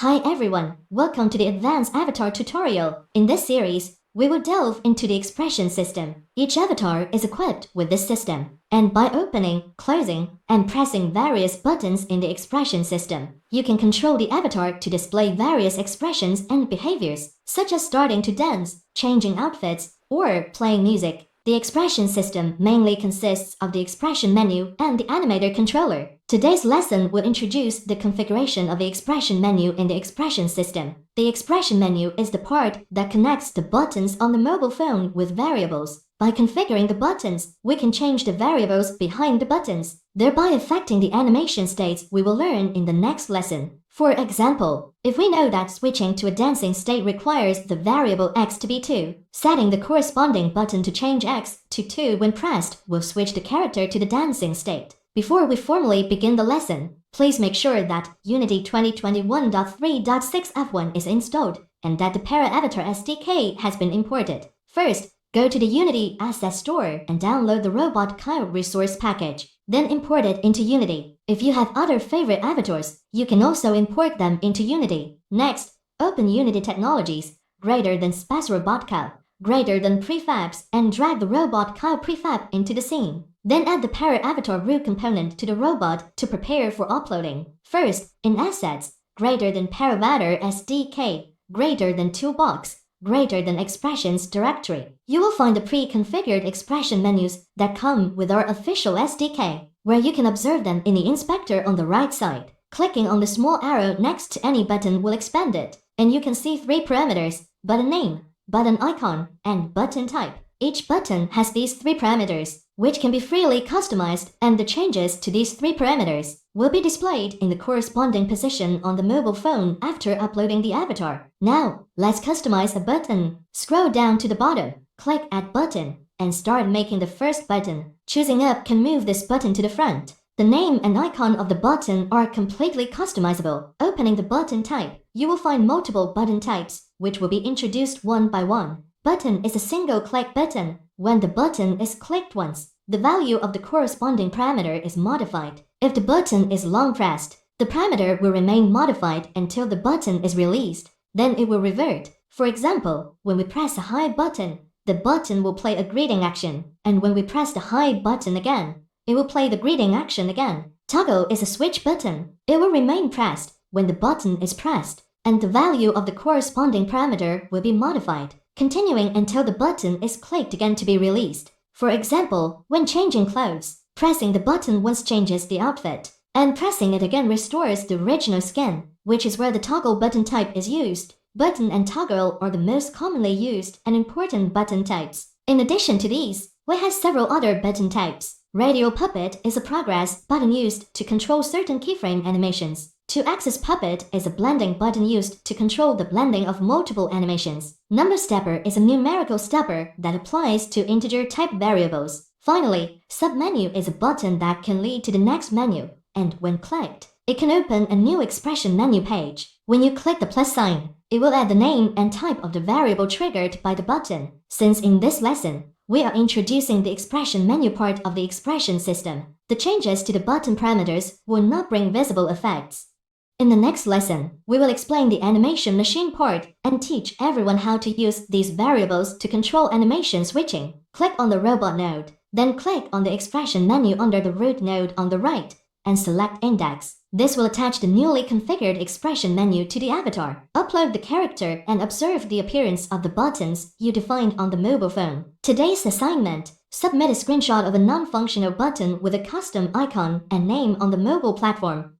Hi everyone, welcome to the Advanced Avatar tutorial. In this series, we will delve into the expression system. Each avatar is equipped with this system, and by opening, closing, and pressing various buttons in the expression system, you can control the avatar to display various expressions and behaviors, such as starting to dance, changing outfits, or playing music. The expression system mainly consists of the expression menu and the animator controller. Today's lesson will introduce the configuration of the expression menu in the expression system. The expression menu is the part that connects the buttons on the mobile phone with variables. By configuring the buttons, we can change the variables behind the buttons, thereby affecting the animation states we will learn in the next lesson. For example, if we know that switching to a dancing state requires the variable x to be 2, setting the corresponding button to change x to 2 when pressed will switch the character to the dancing state. Before we formally begin the lesson, please make sure that Unity 2021.3.6 F1 is installed and that the ParaAvatar SDK has been imported. First, go to the Unity Asset Store and download the Robot Kyle resource package. Then import it into Unity. If you have other favorite avatars, you can also import them into Unity. Next, open Unity Technologies, greater than Space Robot Kyle, greater than prefabs, and drag the Robot Kyle prefab into the scene. Then add the ParaAvatar root component to the robot to prepare for uploading. First, in Assets, greater than ParaAvatar SDK, greater than Toolbox, greater than Expressions directory. You will find the pre-configured expression menus that come with our official SDK, where you can observe them in the inspector on the right side. Clicking on the small arrow next to any button will expand it, and you can see 3 parameters: button name, button icon, and button type. Each button has these 3 parameters, which can be freely customized, and the changes to these 3 parameters will be displayed in the corresponding position on the mobile phone after uploading the avatar. Now, let's customize a button. Scroll down to the bottom, click Add Button, and start making the first button. Choosing Up can move this button to the front. The name and icon of the button are completely customizable. Opening the button type, you will find multiple button types, which will be introduced one by one. Button is a single-click button. When the button is clicked once, the value of the corresponding parameter is modified. If the button is long pressed, the parameter will remain modified until the button is released. Then it will revert. For example, when we press a high button, the button will play a greeting action, and when we press the high button again, it will play the greeting action again. Toggle is a switch button. It will remain pressed when the button is pressed, and the value of the corresponding parameter will be modified, continuing until the button is clicked again to be released. For example, when changing clothes, pressing the button once changes the outfit, and pressing it again restores the original skin, which is where the toggle button type is used. Button and toggle are the most commonly used and important button types. In addition to these, we have several other button types. Radial Puppet is a progress button used to control certain keyframe animations. 2-axis Puppet is a blending button used to control the blending of multiple animations. Number Stepper is a numerical stepper that applies to integer type variables. Finally, Submenu is a button that can lead to the next menu, and when clicked, it can open a new expression menu page. When you click the plus sign, it will add the name and type of the variable triggered by the button. Since in this lesson, we are introducing the expression menu part of the expression system, the changes to the button parameters will not bring visible effects. In the next lesson, we will explain the animation machine part and teach everyone how to use these variables to control animation switching. Click on the robot node, then click on the expression menu under the root node on the right, and select Index. This will attach the newly configured expression menu to the avatar. Upload the character and observe the appearance of the buttons you defined on the mobile phone. Today's assignment: submit a screenshot of a non-functional button with a custom icon and name on the mobile platform.